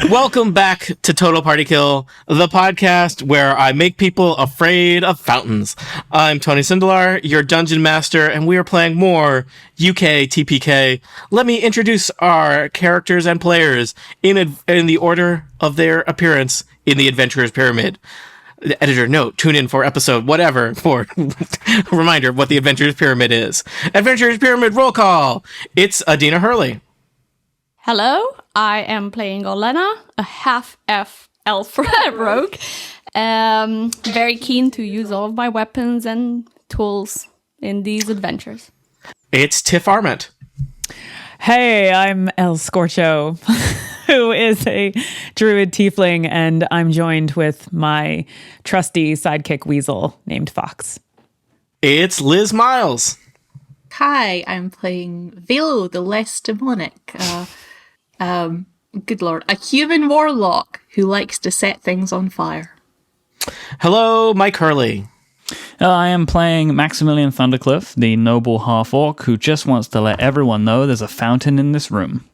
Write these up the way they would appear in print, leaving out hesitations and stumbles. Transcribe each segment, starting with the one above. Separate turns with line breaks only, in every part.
Welcome back to Total Party Kill, the podcast where I make people afraid of fountains. I'm Tony Sindelar, your dungeon master, and we are playing more UK TPK. Let me introduce our characters and players in the order of their appearance in the Adventurer's Pyramid. The editor note, tune in for episode whatever for a reminder of what the Adventurer's Pyramid is. Adventurer's Pyramid roll call. It's Adina Hurley.
Hello, I am playing Olena, a half-elf rogue. Very keen to use all of my weapons and tools in these adventures.
It's Tiff Arment.
Hey, I'm El Scorcho, who is a druid tiefling, and I'm joined with my trusty sidekick weasel named Fox.
It's Liz Miles.
Hi, I'm playing Velo, the less demonic. Good lord, a human warlock who likes to set things on fire.
Hello, Mike Hurley.
I am playing Maximilian Thundercliff, the noble half-orc who just wants to let everyone know there's a fountain in this room.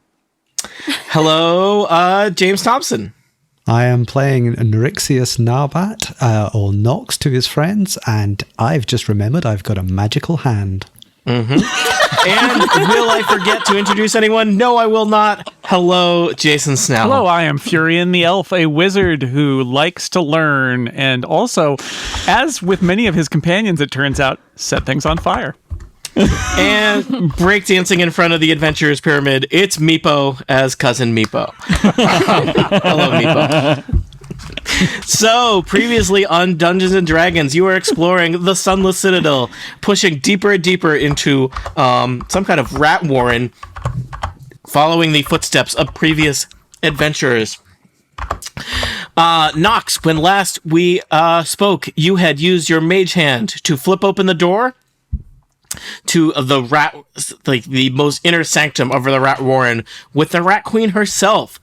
Hello, James Thompson.
I am playing Nyrixius Narbat, or Nox to his friends, and I've just remembered I've got a magical hand.
Mm-hmm. And will I forget to introduce anyone? No, I will not. Hello, Jason Snell.
Hello, I am Furion the Elf, a wizard who likes to learn and also, as with many of his companions, it turns out, set things on fire.
And breakdancing in front of the Adventurer's Pyramid, it's Meepo as Cousin Meepo. Hello, Meepo. So, previously on Dungeons & Dragons, you were exploring the Sunless Citadel, pushing deeper and deeper into some kind of rat warren, following the footsteps of previous adventurers. Nox, when last we spoke, you had used your mage hand to flip open the door to the rat, like the most inner sanctum of the rat warren, with the Rat Queen herself,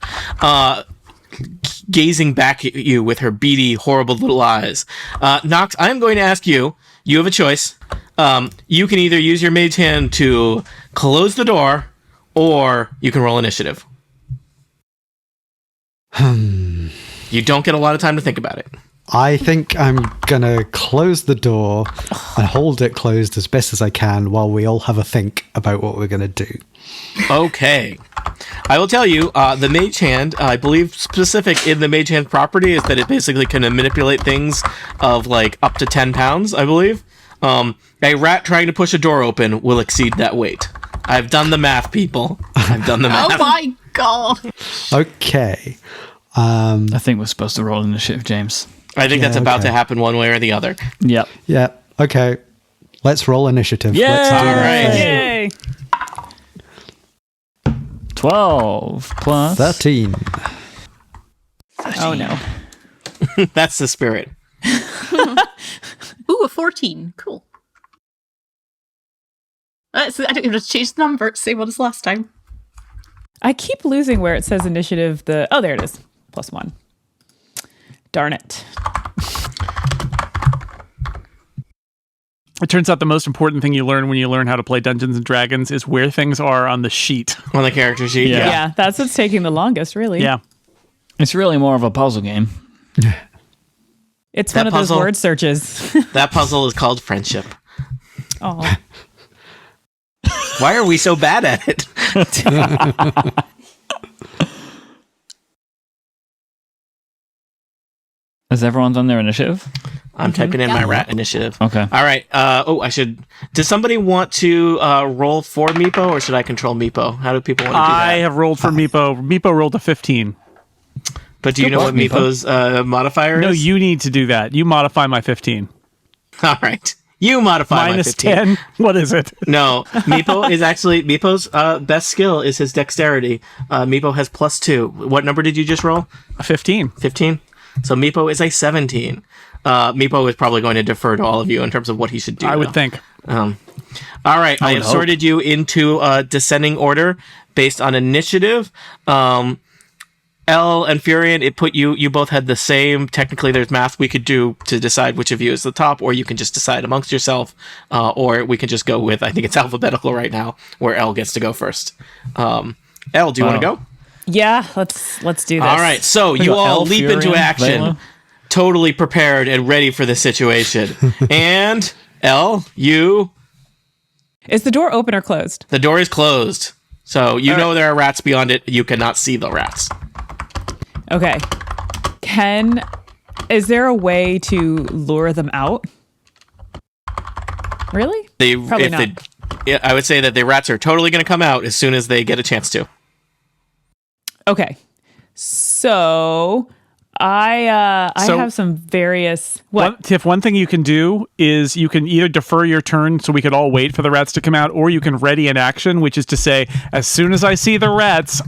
gazing back at you with her beady, horrible little eyes. Nox, I am going to ask you, you have a choice. You can either use your mage hand to close the door, or you can roll initiative. You don't get a lot of time to think about it.
I think I'm gonna close the door and hold it closed as best as I can while we all have a think about what we're gonna do.
Okay. I will tell you, the mage hand, I believe specific in the mage hand property is that it basically can manipulate things of like up to 10 pounds, I believe. A rat trying to push a door open will exceed that weight. I've done the math, people. I've done the math.
Oh my god!
Okay.
I think we're supposed to roll initiative, James.
I think that's about to happen one way or the other.
Yep.
Yeah. Okay. Let's roll initiative.
Yay!
Let's do
All
it.
right.
Yay!
12 plus
13.
Oh, no.
That's the spirit.
Ooh, a 14. Cool. So I don't even have to change the number. It's the same one as last time.
I keep losing where it says initiative. Oh, there it is. +1. Darn it.
It turns out the most important thing you learn when you learn how to play Dungeons & Dragons is where things are on the sheet.
On the character sheet.
Yeah.
Yeah, that's what's taking the longest, really.
Yeah.
It's really more of a puzzle game.
It's
That
one of those
puzzle-
word searches.
That puzzle is called friendship.
Oh.
Why are we so bad at it?
Is everyone on their initiative?
I'm typing in my rat initiative.
Okay.
All right. Does somebody want to roll for Meepo, or should I control Meepo? How do people want to do that?
I have rolled for Meepo. Meepo rolled a 15.
But do you know what
Meepo.
Meepo's modifier
No,
is?
you need to do that. You modify my 15.
All right. You modify
Minus
my 15.
10? What is it?
No, Meepo's best skill is his dexterity. Meepo has +2. What number did you just roll?
A 15.
15? So Meepo is a 17. Meepo is probably going to defer to all of you in terms of what he should do.
I would
though.
think.
All right, I have
hope.
sorted you into descending order based on initiative. L and Furion, it put you both had the same. Technically, there's math we could do to decide which of you is the top, or you can just decide amongst yourself, or we can just go with, I think it's alphabetical right now, where L gets to go first. L, do you want to go?
Yeah, let's do this.
All right, so you
got
all
Elf,
leap into
Furion,
action,
Vela.
totally prepared and ready for the situation. And Elle,
Is the door open or closed?
the door is closed. So you know there are rats beyond it. You cannot see the rats.
Okay. Is there a way to lure them out? Really? Probably not.
I would say that the rats are totally going to come out as soon as they get a chance to.
Okay. So I have some various
Tiff, one thing you can do is you can either defer your turn so we could all wait for the rats to come out, or you can ready an action, which is to say, as soon as I see the rats,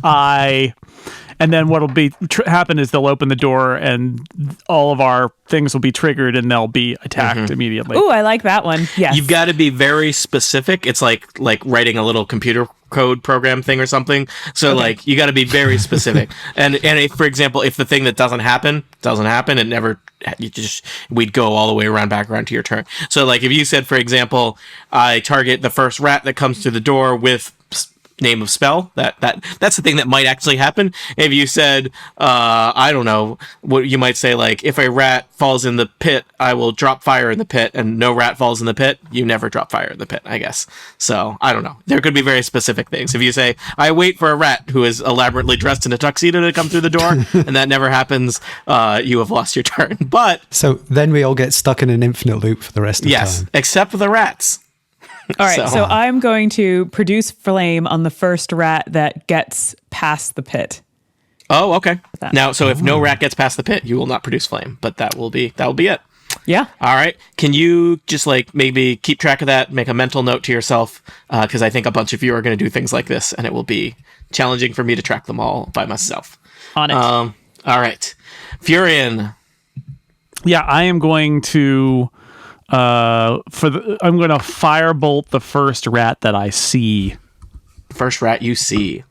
and then what'll be happen is they'll open the door and all of our things will be triggered and they'll be attacked immediately.
Ooh, I like that one. Yes.
You've got to be very specific. It's like writing a little computer code program thing or something. So like you got to be very specific. and if, for example, if the thing that doesn't happen, it never. We'd go all the way back around to your turn. So like if you said, for example, I target the first rat that comes through the door with name of spell, that's the thing that might actually happen. If you said I don't know, what you might say, like if a rat falls in the pit, I will drop fire in the pit, and no rat falls in the pit, you never drop fire in the pit, I guess. So I don't know, there could be very specific things. If you say I wait for a rat who is elaborately dressed in a tuxedo to come through the door and that never happens, you have lost your turn. But
So then we all get stuck in an infinite loop for the rest of the
yes,
time.
except for the rats.
All right, so I'm going to produce flame on the first rat that gets past the pit.
Oh, okay. Now, so if no rat gets past the pit, you will not produce flame, but that will be it.
Yeah.
All right. Can you just like maybe keep track of that, make a mental note to yourself? Because I think a bunch of you are going to do things like this, and it will be challenging for me to track them all by myself.
On it.
All right. Furion.
Yeah, I am going to I'm going to firebolt the first rat that I see.
First rat you see.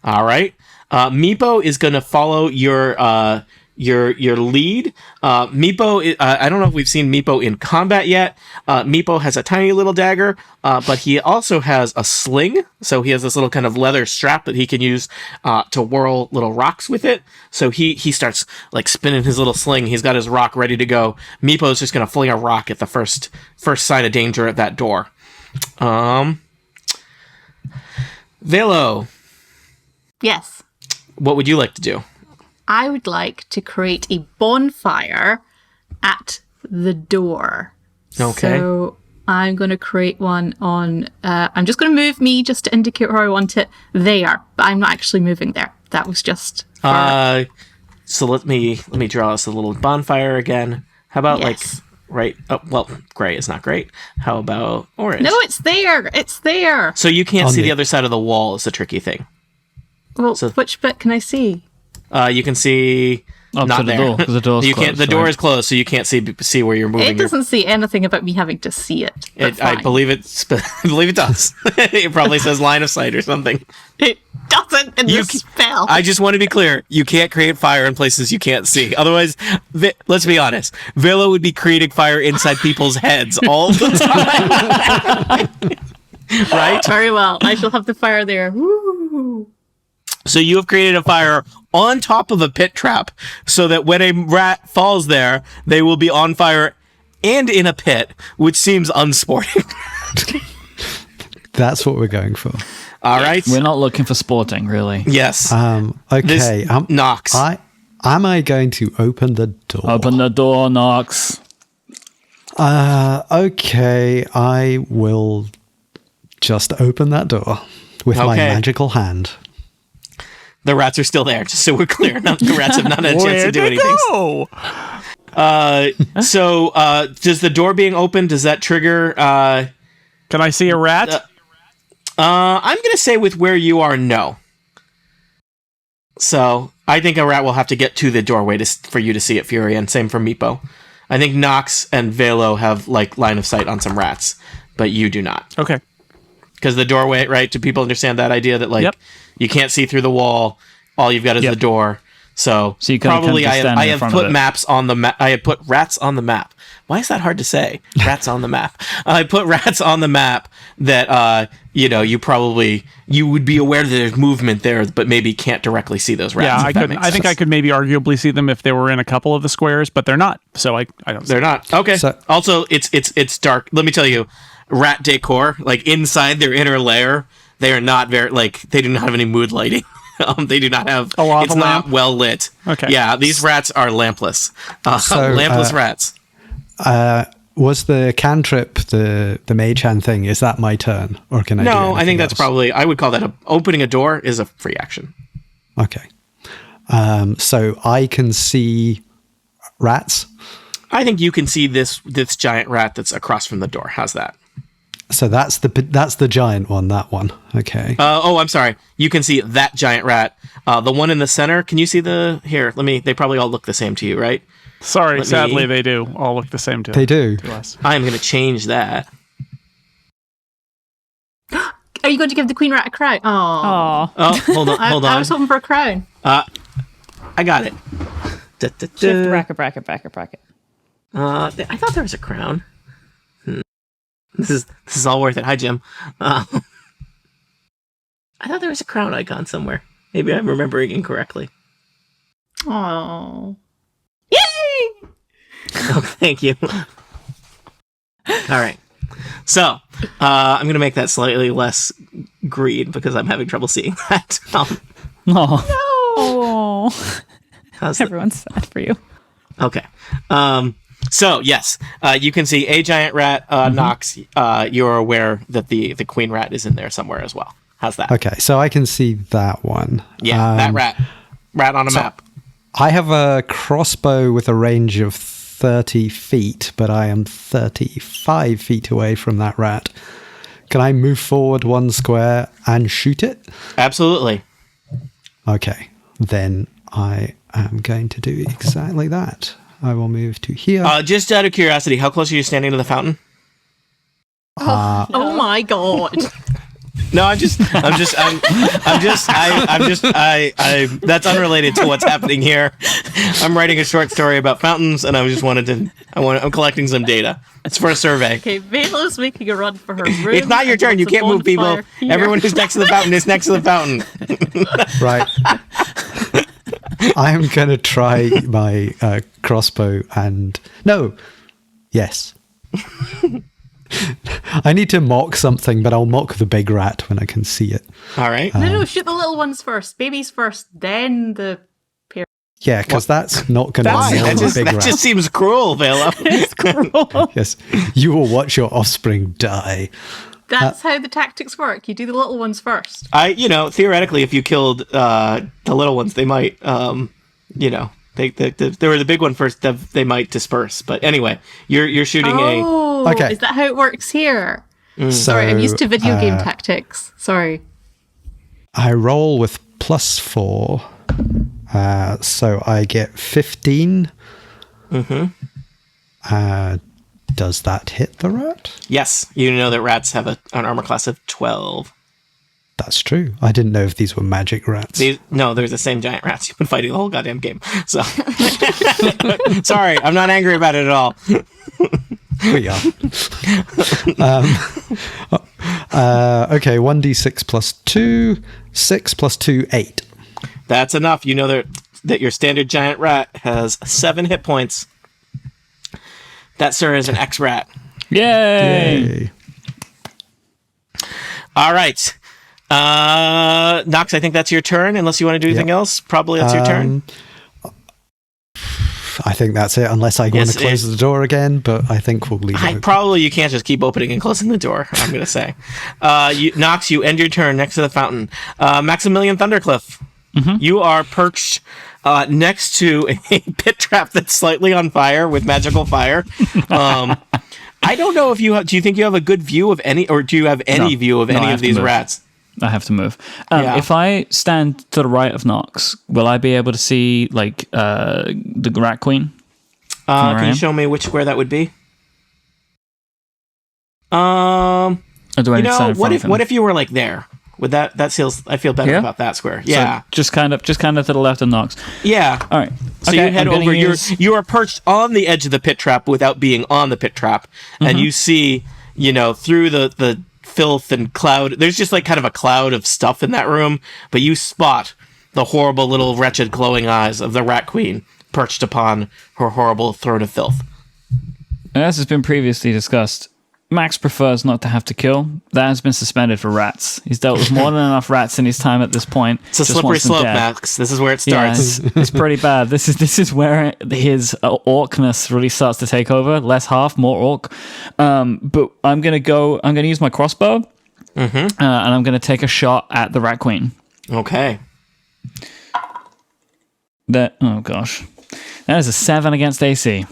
All right. Meepo is going to follow your lead. Meepo, I don't know if we've seen Meepo in combat yet. Meepo has a tiny little dagger, but he also has a sling. So he has this little kind of leather strap that he can use to whirl little rocks with it. So he starts like spinning his little sling. He's got his rock ready to go. Meepo is just going to fling a rock at the first sign of danger at that door. Velo,
Yes.
what would you like to do?
I would like to create a bonfire at the door.
Okay.
So I'm going to create one on. I'm just going to move me just to indicate where I want it there, but I'm not actually moving there. That was just.
So let me draw us a little bonfire again. How about
Yes.
gray is not great. How about orange?
No, it's there. It's there.
So you can't
On
see
the-
the other side of the wall is the tricky thing.
Well, which bit can I see?
You can see
Up
not
to the
there.
door, 'cause the door's
you can't.
closed,
The door
right?
is closed, so you can't see where you're moving.
It doesn't say anything about me having to see it. but
I
fine.
believe it. I believe it does. It probably says line of sight or something.
It doesn't in
You
the spell.
I just want to be clear. You can't create fire in places you can't see. Otherwise, let's be honest. Villa would be creating fire inside people's heads all the time. Right?
Very well. I shall have the fire there. Woo.
So you have created a fire on top of a pit trap so that when a rat falls there, they will be on fire and in a pit, which seems unsporting.
That's what we're going for.
All right.
We're not looking for sporting, really.
Yes.
Okay.
Knox.
Am I going to open the door?
Open the door, Knox.
Okay, I will just open that door with my
Okay.
magical hand.
The rats are still there, just so we're clear. The rats have not had a chance to do anything.
Go?
So, does the door being open, does that trigger...
Can I see a rat?
I'm going to say with where you are, no. So, I think a rat will have to get to the doorway for you to see it, Fury, and same for Meepo. I think Nox and Velo have, like, line of sight on some rats, but you do not.
Okay.
Because the doorway, right, do people understand that idea that, like,
Yep.
you can't see through the wall, all you've got is
Yep.
the door, So
you kinda
probably
just stand
I
in
have
front of
put
it.
maps on the map. I have put rats on the map. Why is that hard to say? Rats on the map. I put rats on the map that you would be aware that there's movement there, but maybe can't directly see those rats.
Yeah,
if
I
that
could.
makes
I think
sense.
I could maybe arguably see them if they were in a couple of the squares, but they're not. So I don't.
They're not. Okay.
So-
Also, it's dark. Let me tell you, rat decor, like inside their inner lair, they are not very they do not have any mood lighting. They do not have.
A lava
It's not
lamp?
well lit.
Okay.
Yeah, these rats are lampless. Lampless rats.
Was the cantrip the mage hand thing? Is that my turn, or can I? do
No, I
anything
think that's
else?
probably. I would call that opening a door is a free action.
Okay. So I can see rats.
I think you can see this giant rat that's across from the door. How's that?
So that's the giant one. That one. Okay.
I'm sorry. You can see that giant rat. The one in the center. Can you see the here? They probably all look the same to you, right?
Sorry,
Let
sadly
me-
they do all look the same to
They do.
us.
I am going to change that.
Are you going to give the queen rat a crown? Oh,
Aw.
Oh, hold on, hold
I
on.
was hoping for a crown.
I got it. Da, da,
Shift
da.
bracket.
I thought there was a crown. This is all worth it. Hi, Jim. I thought there was a crown icon somewhere. Maybe I'm remembering incorrectly.
Oh, yay!
Oh, thank you. All right. So I'm going to make that slightly less green because I'm having trouble seeing that.
Oh,
Oh,
How's that?
everyone's sad for you.
Okay. So yes, you can see a giant rat. Nox, you're aware that the queen rat is in there somewhere as well. How's that?
Okay. So I can see that one.
Yeah, that rat on a map.
I have a crossbow with a range of 30 feet, but I am 35 feet away from that rat. Can I move forward one square and shoot it?
Absolutely.
Okay. Then I am going to do exactly that. I will move to here.
Just out of curiosity, how close are you standing to the fountain?
Oh my god!
No, that's unrelated to what's happening here. I'm writing a short story about fountains, and I'm collecting some data. It's for a survey.
Okay, Velo's making a run for her room.
It's not your
and
turn. You
wants a
can't move people.
bonfire here.
Everyone who's next to the fountain is next to the fountain.
Right. I am going to try my crossbow and... No. Yes. I need to mock something, but I'll mock the big rat when I can see it.
All right.
No, shoot the little ones first. Babies first, then the parents.
Yeah, because that's not going to
Why?
nail the big
That
rat.
just seems cruel, Vela.
It's cruel.
Yes. You will watch your offspring die.
That's how the tactics work. You do the little ones first.
Theoretically, if you killed the little ones, they might, they were the big one first. They might disperse. But anyway, you're shooting
Oh,
Okay.
is that how it works here?
So,
Sorry, I'm used to video game tactics. Sorry.
I roll with +4. So I get 15. Does that hit the rat?
Yes, you know that rats have an armor class of 12.
That's true. I didn't know if these were magic rats.
No, they're the same giant rats you've been fighting the whole goddamn game. So, sorry, I'm not angry about it at all.
We are. Okay, 1d6 plus 2. 6 plus 2, 8.
That's enough. You know that your standard giant rat has 7 hit points. That, sir, is an X-rat.
yay!
Yay.
All right. Nox, I think that's your turn, unless you want to do anything else. Probably that's your turn.
I think that's it, unless I want
Yes,
to close the door again, but I think we'll leave it open.
Probably you can't just keep opening and closing the door, I'm going to say. Nox, you end your turn next to the fountain. Maximilian Thundercliff, you are perched next to a pit trap that's slightly on fire with magical fire. I don't know if do you think you have a good view of any, or do you have any view of
No, I
any
have
of
to
these
move.
rats?
I have to move.
Yeah.
If I stand to the right of Nox, will I be able to see the Rat Queen?
Can you
am?
show me which square that would be?
Or do I need to stand in front of him?
What if you were like there? Would that feels? I feel better
Yeah?
about that square.
So
Yeah,
just kind of to the left of Nox.
yeah.
All right.
So
Okay,
you head
I'm gonna
over.
use-
You are perched on the edge of the pit trap without being on the pit trap, and you see, through the filth and cloud. There's just like kind of a cloud of stuff in that room, but you spot the horrible little wretched glowing eyes of the Rat Queen perched upon her horrible throne of filth.
And as has been previously discussed, Max prefers not to have to kill. That has been suspended for rats. He's dealt with more than enough rats in his time at this point.
It's a
Just
slippery
wants them
slope,
dead.
Max. This is where it
Yeah,
starts.
it's pretty bad. This is where his orcness really starts to take over. Less half, more orc. But I'm gonna use my crossbow, and I'm gonna take a shot at the Rat Queen.
Okay.
Oh gosh, that is a 7 against AC.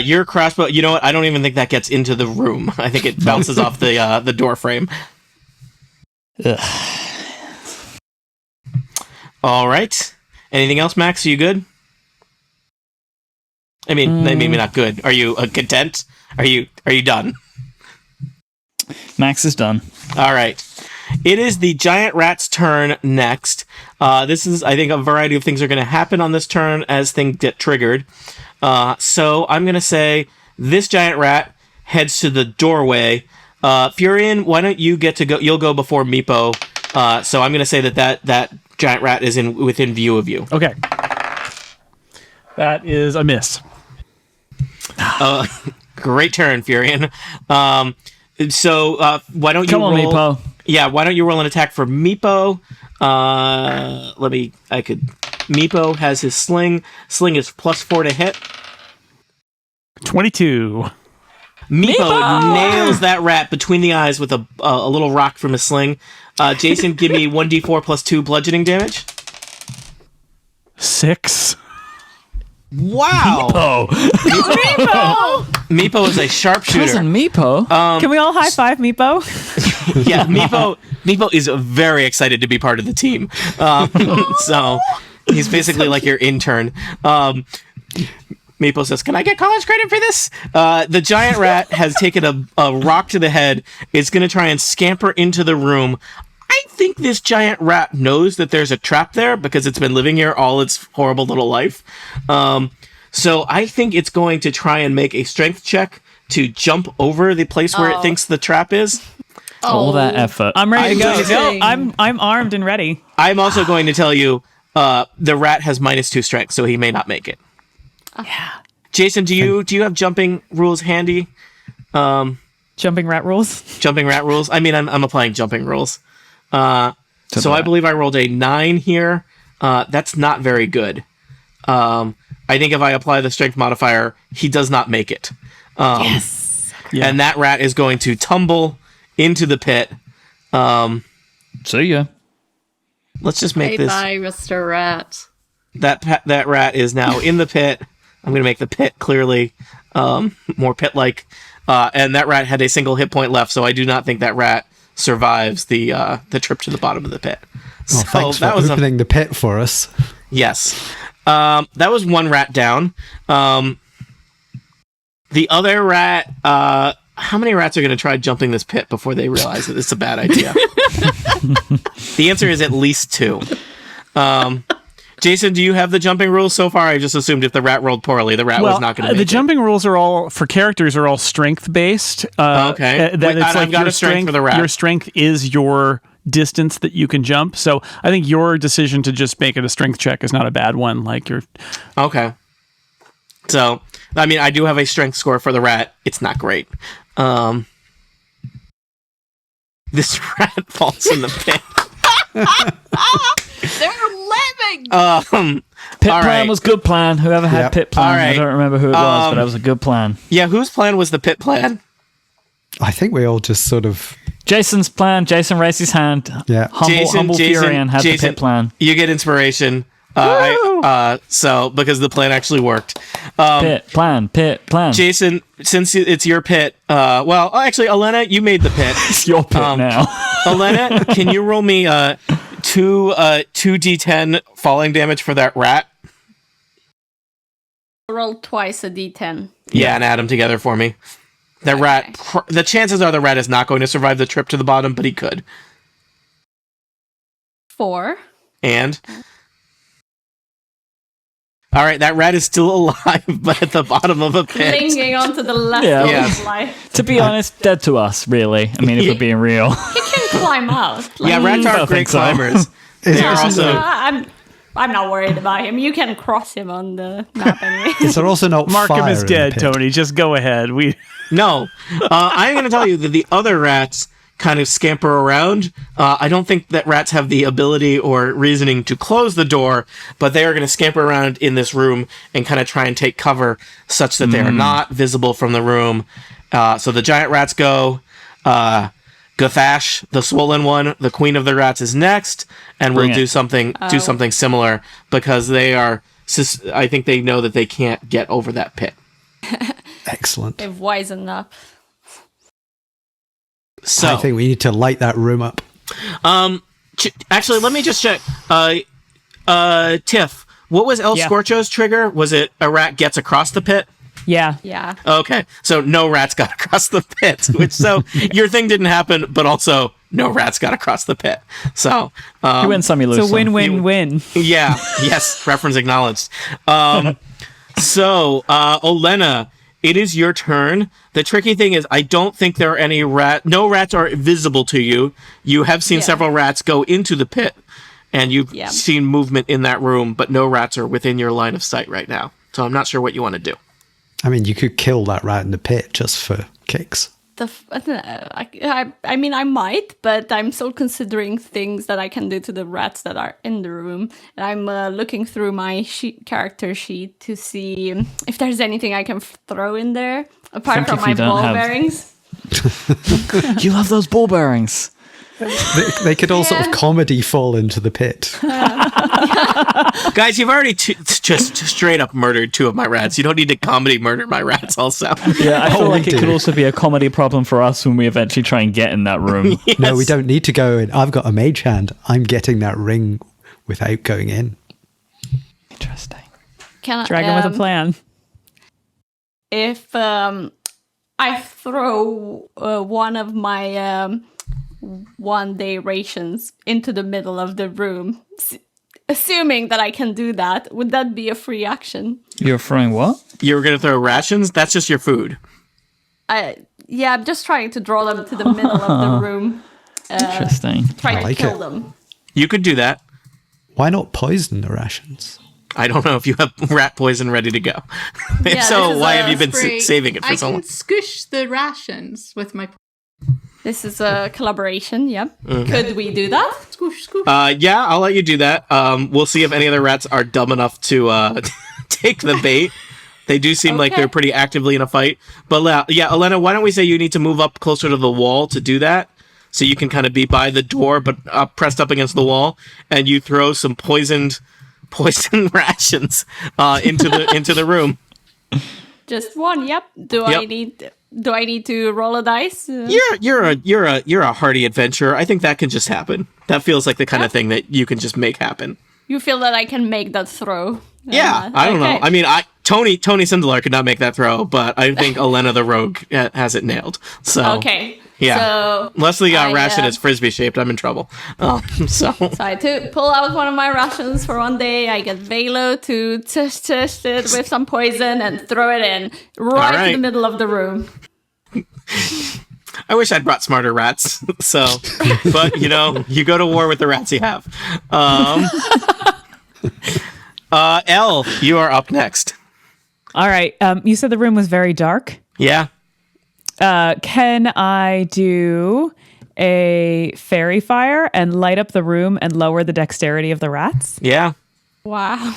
Your crossbow. You know what? I don't even think that gets into the room. I think it bounces off the door frame.
Ugh.
All right. Anything else, Max? Are you good? I mean, maybe not good. Are you content? Are you done?
Max is done.
All right. It is the giant rat's turn next. This is, I think, a variety of things are going to happen on this turn as things get triggered. So I'm going to say this giant rat heads to the doorway. Furion, why don't you get to go? You'll go before Meepo. So I'm going to say that giant rat is within view of you.
Okay. That is a miss.
Great turn, Furion. So why don't you
Come on,
roll?
Meepo.
Yeah, why don't you roll an attack for Meepo? Meepo has his sling. Sling is +4 to hit.
22.
Meepo nails that rat between the eyes with a little rock from his sling. Jason, give me 1d4 +2 bludgeoning damage.
6.
Wow! Meepo is a sharpshooter.
Cousin Meepo.
Can we all high five Meepo?
Yeah, Meepo is very excited to be part of the team. So he's basically like your intern. Meepo says, "Can I get college credit for this?" The giant rat has taken a rock to the head. It's going to try and scamper into the room. I think this giant rat knows that there's a trap there because it's been living here all its horrible little life. So I think it's going to try and make a strength check to jump over the place where it thinks the trap is.
All that effort.
I'm ready to go.
Amazing.
No, I'm armed and ready.
I'm also going to tell you the rat has -2 strength, so he may not make it.
Yeah.
Jason, do you have jumping rules handy?
Jumping rat rules.
Jumping rat rules? I mean, I'm applying jumping rules. So I believe I rolled a 9 here. That's not very good. I think if I apply the strength modifier, he does not make it.
Yes.
And that rat is going to tumble into the pit.
See ya.
Let's just make this.
Bye, Mr. Rat.
That rat is now in the pit. I'm going to make the pit clearly more pit-like. And that rat had a single hit point left, so I do not think that rat survives the trip to the bottom of the pit.
Oh,
So
thanks for
that was
opening the pit for us.
yes. That was one rat down. The other rat. How many rats are going to try jumping this pit before they realize that it's a bad idea? The answer is at least 2. Jason, do you have the jumping rules so far? I just assumed if the rat rolled poorly, the rat was not going to make
the
it.
jumping rules are all for characters are all strength based.
Okay.
That it's
I've got
your
a strength for the rat.
Your strength is your distance that you can jump. So I think your decision to just make it a strength check is not a bad one. Like you're
Okay. So, I mean, I do have a strength score for the rat. It's not great. This rat falls in the pit.
They're living!
Pit
All
plan
right.
was good plan. Whoever had
Yep.
pit plan,
All right.
I don't remember who it was, but that was a good plan.
Yeah, whose plan was the pit plan?
I think we all just sort of,
Jason's plan. Jason raised his hand.
Yeah.
Humble Furion had the pit plan.
You get inspiration. So because the plan actually worked.
Pit plan.
Jason, since it's your pit, well, actually, Elena, you made the pit.
It's your pit now.
Elena, can you roll me 2d10 falling damage for that rat?
Roll twice a d10.
Yeah, and add them together for me. That rat. The chances are the rat is not going to survive the trip to the bottom, but he could.
4.
And all right, that rat is still alive, but at the bottom of a pit.
Clinging onto the left
Yeah.
of
Yeah.
his life.
To be honest, dead to us, really. I mean, if we're being real.
He can climb out.
Yeah, rats
I
are
don't
great
think so.
climbers. They are also.
I'm not worried about him. You can cross him on the map anyway.
Is there also not
Markham
fire
is
in the
dead,
pit?
Tony. Just go ahead.
No, I'm going to tell you that the other rats kind of scamper around. I don't think that rats have the ability or reasoning to close the door, but they are going to scamper around in this room and kind of try and take cover such that they are not visible from the room. So the giant rats go. Gathash, the swollen one, the queen of the rats, is next, and we'll
Bring it.
do something similar because they are. I think they know that they can't get over that pit.
Excellent.
They've wisened up.
So
I think we need to light that room up.
Actually, let me just check. Tiff, what was El
Yeah.
Scorcho's trigger? Was it a rat gets across the pit?
Yeah.
Yeah.
Okay, so no rats got across the pit. So your thing didn't happen, but also no rats got across the pit. So
You win some, you lose
So
some.
win-win-win.
yeah, yes, reference acknowledged. So Olena, it is your turn. The tricky thing is, I don't think there are any no rats are visible to you. You have seen
Yeah.
several rats go into the pit, and you've
Yeah.
seen movement in that room, but no rats are within your line of sight right now. So I'm not sure what you want to do.
I mean, you could kill that rat in the pit just for kicks.
I mean, I might, but I'm still considering things that I can do to the rats that are in the room. And I'm looking through my character sheet to see if there's anything I can throw in there, apart
Think
from
if
my
you don't
ball
have-
bearings.
You love those ball bearings.
They could all sort of comedy fall into the pit.
Guys, you've already just straight up murdered 2 of my rats. You don't need to comedy murder my rats also.
Yeah, I feel
Oh,
like
we
it could
do.
also be a comedy problem for us when we eventually try and get in that room.
No, we don't need to go in. I've got a mage hand. I'm getting that ring without going in.
Interesting.
Can
Dragon with a plan.
If I throw one of my 1-day rations into the middle of the room, assuming that I can do that, would that be a free action?
You're throwing what?
You were going to throw rations? That's just your food.
Yeah, I'm just trying to draw them to the middle of the room.
Interesting.
Trying
I like
to kill
it.
them.
You could do that.
Why not poison the rations?
I don't know if you have rat poison ready to go. If
Yeah,
so,
this is
why
a
have you been
Spray.
saving it for
I
so
can
long?
scoosh the rations with my
This is a collaboration, yep. Could we do that?
scoosh, scoosh.
Yeah, I'll let you do that. We'll see if any other rats are dumb enough to take the bait. They do seem like
Okay.
they're pretty actively in a fight. But yeah, Elena, why don't we say you need to move up closer to the wall to do that? So you can kind of be by the door, but pressed up against the wall, and you throw some poison rations into the room.
Just one, yep. Do I need to roll a dice?
You're a hardy adventurer. I think that can just happen. That feels like the kind of thing that you can just make happen.
You feel that I can make that throw?
Yeah, I don't know.
okay.
I mean, Tony Sindelar could not make that throw, but I think Elena the Rogue has it nailed. So
Okay.
yeah.
So
Leslie got
I,
ration is frisbee shaped. I'm in trouble. So
I pull out one of my rations for 1 day. I get Velo to test it with some poison and throw it in right
right.
in the middle of the room.
I wish I'd brought smarter rats. So, but you go to war with the rats you have. Elle, you are up next.
All right. You said the room was very dark.
Yeah.
Can I do a fairy fire and light up the room and lower the dexterity of the rats?
Yeah.
Wow.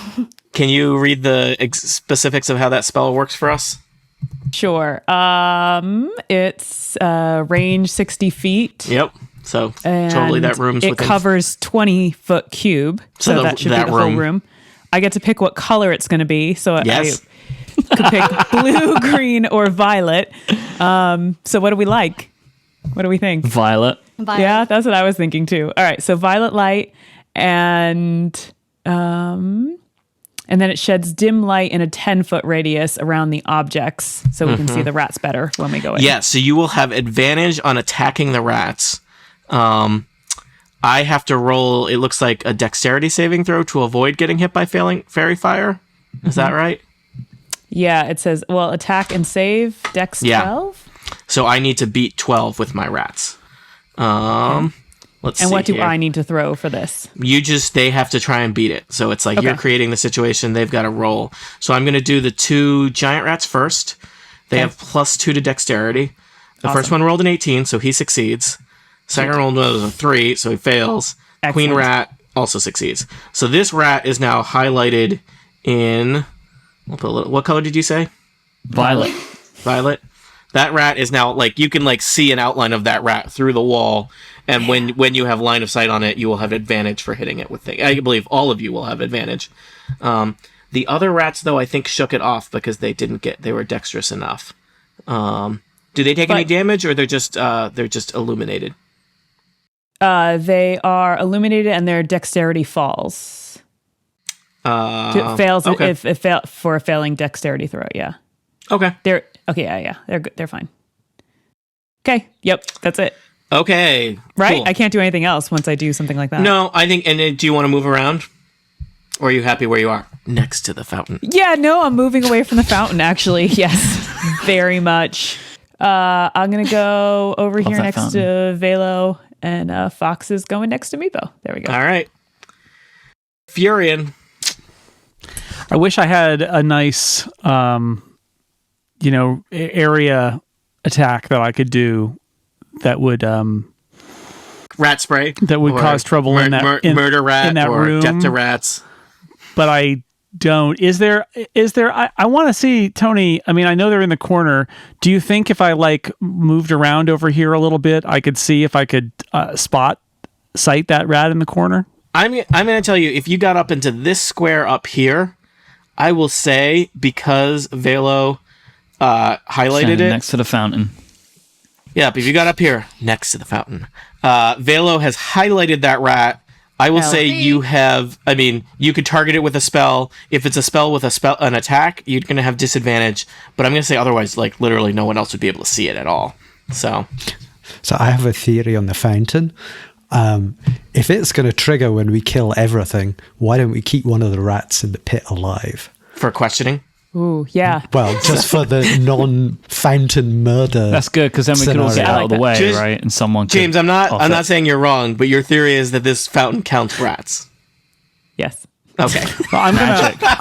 Can you read the specifics of how that spell works for us?
Sure. It's range 60 feet.
Yep. So
And
totally that room's
it
within.
covers 20-foot cube. So that should be
that
the whole
room.
room. I get to pick what color it's going to be. So
Yes.
I could pick blue, green, or violet. So what do we like? What do we think?
Violet.
Yeah, that's what I was thinking too. All right, so violet light and then it sheds dim light in a 10-foot radius around the objects so we can see the rats better when we go in.
Yeah, so you will have advantage on attacking the rats. I I have to roll, it looks like a dexterity saving throw to avoid getting hit by fairy fire. Is that right?
Yeah, it says, well, attack and save, dex 12.
So I need to beat 12 with my rats. Let's see.
And what do
here.
I need to throw for this?
They have to try and beat it. So it's like you're creating the situation, they've got to roll. So I'm going to do the 2 giant rats first. They have +2 to dexterity. The first one rolled an 18, so he succeeds. Second roll was a 3, so he fails.
Excellent.
Queen rat also succeeds. So this rat is now highlighted in... We'll put a little, what color did you say?
Violet.
Violet. That rat is now, like, you can, like, see an outline of that rat through the wall, and when you have line of sight on it, you will have advantage for hitting it with things. I believe all of you will have advantage. The other rats, though, I think shook it off because they were dexterous enough. Do they take any damage, or they're just illuminated?
They are illuminated and their dexterity falls. Fails for a failing dexterity throw. Yeah.
Okay.
They're fine. Okay. Yep. That's it.
Okay.
Right.
Cool.
I can't do anything else once I do something like that.
No, I think. And do you want to move around, or are you happy where you are next to the fountain?
Yeah. No, I'm moving away from the fountain. Actually, yes, very much. I'm gonna go over here next to Velo, and Fox is going next to Meepo. There we go.
All right. Furion.
I wish I had a nice, area attack that I could do that would
Rat spray.
That would cause trouble in that
murder rat
in that
or
room.
death to rats.
But I don't. Is there? I want to see, Tony. I mean, I know they're in the corner. Do you think if I moved around over here a little bit, I could see if I could sight that rat in the corner?
I'm going to tell you, if you got up into this square up here, I will say, because Velo highlighted it
next to the fountain.
Yeah, but if you got up here next to the fountain, Velo has highlighted that rat. I will say you could target it with a spell. If it's a spell with an attack, you're going to have disadvantage. But I'm going to say otherwise, literally no one else would be able to see it at all. So
I have a theory on the fountain. If it's going to trigger when we kill everything, why don't we keep one of the rats in the pit alive?
For questioning?
Ooh, yeah.
Well, just for the non-fountain murder.
That's good, because then we could all get out of the way, right? And someone
James, I'm not saying you're wrong, but your theory is that this fountain counts rats.
Yes.
Okay.
Well, I'm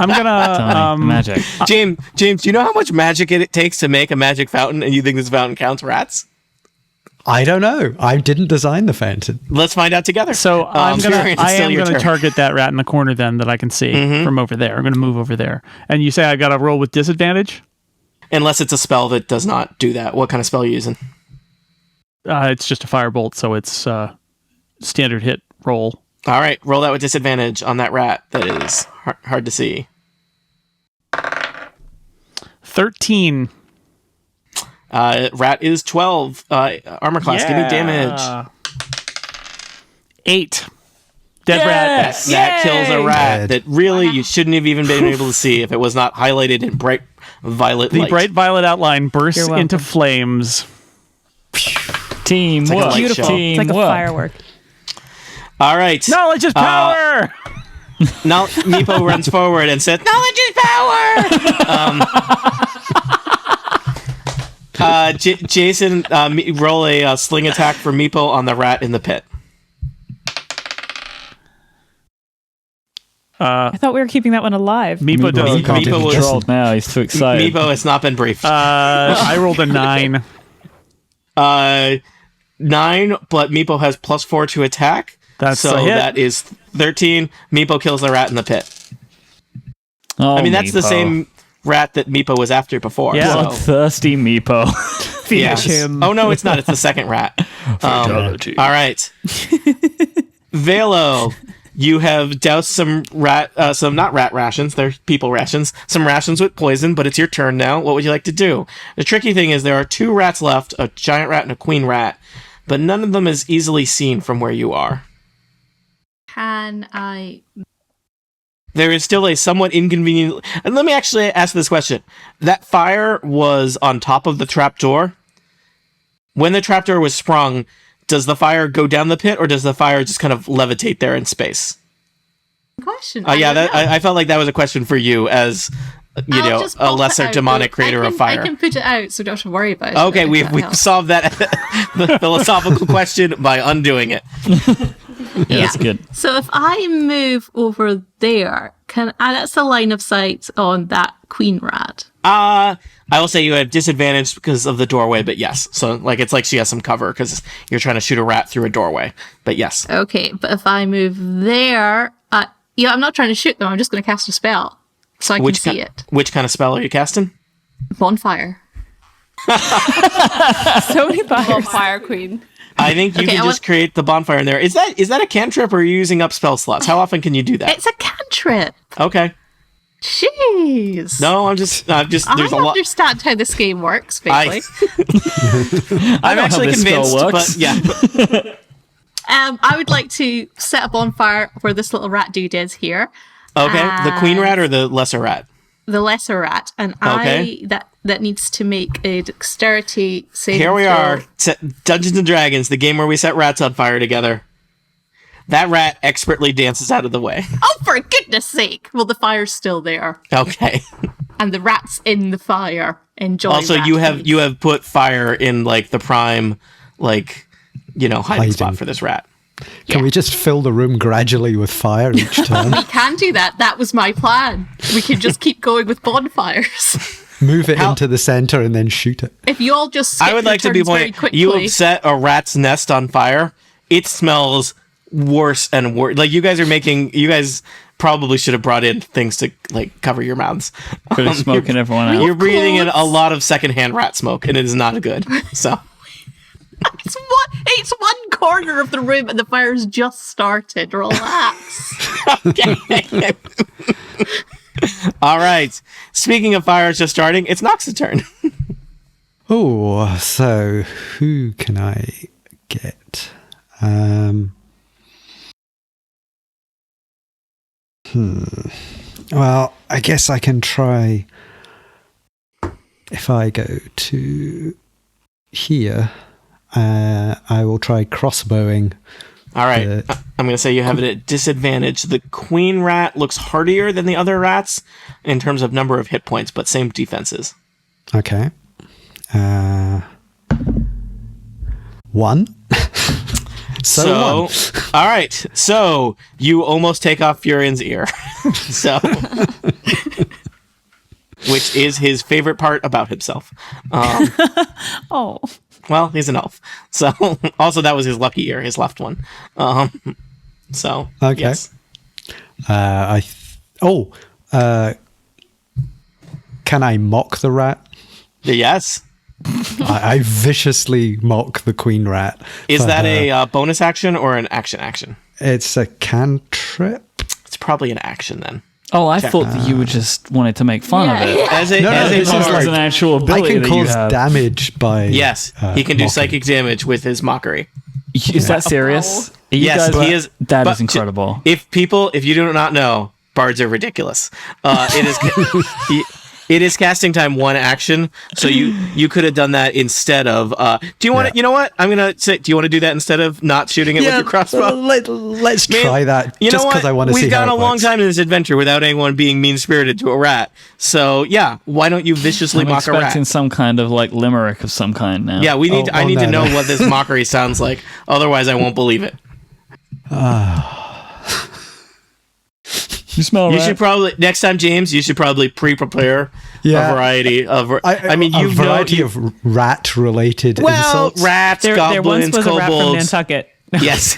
gonna
magic.
James, do you know how much magic it takes to make a magic fountain, and you think this fountain counts rats?
I don't know. I didn't design the fountain.
Let's find out together.
So I am going to target that rat in the corner then that I can see from over there. I'm going to move over there. And you say I got to roll with disadvantage?
Unless it's a spell that does not do that. What kind of spell are you using?
It's just a firebolt, so it's standard hit roll.
All right, roll that with disadvantage on that rat. That is hard to see.
13.
Rat is 12 armor class. Give me damage.
8. Dead rat.
That kills a rat that really you shouldn't have even been able to see if it was not highlighted in bright violet light.
The bright violet outline bursts into flames.
Teamwork.
It's
beautiful. It's like a firework.
All right.
Knowledge is power!
Now Meepo runs forward and says, "Knowledge is power!" Jason, roll a sling attack for Meepo on the rat in the pit.
I thought we were keeping that one alive.
Meepo doesn't
Meepo was trolled now. He's too excited.
Meepo has not been briefed.
I rolled a 9.
9, but Meepo has +4 to attack. That is 13. Meepo kills the rat in the pit.
Oh,
that's the same rat that Meepo was after before.
Yeah.
Bloodthirsty Meepo.
Finish him.
Oh no, it's not. It's the second rat. All right. Velo, you have doused some not rat rations, they're people rations, some rations with poison, but it's your turn now. What would you like to do? The tricky thing is there are 2 rats left, a giant rat and a queen rat, but none of them is easily seen from where you are.
Can I...
There is still a somewhat inconvenient... And let me actually ask this question. That fire was on top of the trapdoor. When the trapdoor was sprung, does the fire go down the pit, or does the fire just kind of levitate there in space?
Question.
I felt like that was a question for you as
I'll just
a
pop it
lesser
out,
demonic
but
creator of fire.
I can put it out, so don't have to worry about it.
Okay,
if
we've
that helps.
solved that the philosophical question by undoing it.
Yeah, that's good.
So if I move over there, that's the line of sight on that queen rat.
I will say you have disadvantage because of the doorway, but yes. So like it's like she has some cover because you're trying to shoot a rat through a doorway. But yes.
Okay, but if I move there, I'm not trying to shoot them. I'm just going to cast a spell so I can see it.
Which kind of spell are you casting?
Bonfire.
So many fires.
Fire Queen.
I think you can just create the bonfire in there. Is that a cantrip, or are you using up spell slots? How often can you do that?
It's a cantrip.
Okay.
Jeez.
No, I'm just. There's
I
a lot.
understand how this game works, basically.
I'm actually
this spell
convinced,
works.
but yeah.
I would like to set a bonfire where this little rat dude is here.
Okay, the queen rat or the lesser rat?
The lesser rat, and
Okay.
that needs to make a dexterity saving
Here we
throw.
are, Dungeons and Dragons, the game where we set rats on fire together. That rat expertly dances out of the way.
Oh, for goodness sake! Well, the fire's still there,
Okay.
and the rat's in the fire. Enjoying.
Also,
rat
you
food.
have put fire in like the prime, like hiding spot
Hiding.
for this rat.
Can we just fill the room gradually with fire each turn?
We can do that. That was my plan. We could just keep going with bonfires.
Move it into the center and then shoot it.
If you all just skip
I would
your
like to be
turns very
pointed.
quickly.
You have set a rat's nest on fire. It smells worse and worse. Like you guys probably should have brought in things to like cover your mouths.
Really smoking everyone out.
You're breathing in a lot of secondhand rat smoke, and it is not good. So.
It's one corner of the room and the fire's just started. Relax.
All right. Speaking of fires just starting, it's Nox's turn.
Oh, so who can I get? Well, I guess I can try. If I go to here, I will try crossbowing.
All right. I'm going to say you have it at disadvantage. The queen rat looks hardier than the other rats in terms of number of hit points, but same defenses.
Okay. 1. So 1.
All right. So you almost take off Furion's ear. So, which is his favorite part about himself.
Oh.
Well, he's an elf. So also that was his lucky ear, his left one. So
Okay.
yes.
Can I mock the rat?
Yes.
I viciously mock the queen rat.
Is
for
that
her-
a bonus action or an action?
It's a cantrip.
It's probably an action then.
Oh, I thought that you just wanted to make fun of it.
As a,
No,
as a
This is
bard-
like-
an actual
I
ability
can
that you
cause
have.
damage by.
yes, he can do
mocking.
psychic damage with his mockery.
Is that serious? Are you
Yes,
guys-
he is.
That
but
is incredible.
If you do not know, bards are ridiculous. It is. It is casting time 1 action, so you could have done that instead of. Do you want to? You know what? I'm gonna say. Do you want to do that instead of not shooting it with your crossbow?
Let's
Man,
try that.
You
just
know what?
because I want to see
We've gone
how
a
it
long
works.
time in this adventure without anyone being mean spirited to a rat. So yeah, why don't you viciously
I'm
mock a rat?
expecting some kind of like limerick of some kind now.
Yeah, we need. I need to
no.
know what this mockery sounds like. Otherwise, I won't believe it.
You smell
You
rat?
should probably next time, James. You should probably pre-prepare
Yeah.
a variety of. I mean,
a
you
variety
know,
of rat-related
well,
insults.
rats,
There once
goblins,
was a rat from
kobolds.
Nantucket.
Yes.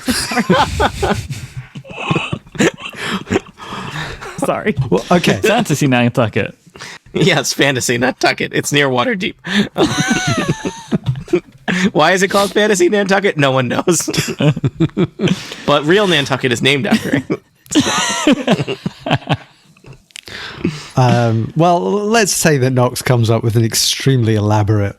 Sorry.
Well, okay.
Fantasy Nantucket.
Yes, fantasy, not Tucket. It's near Waterdeep. Why is it called Fantasy Nantucket? No one knows. But real Nantucket is named after it.
Well, let's say that Nox comes up with an extremely elaborate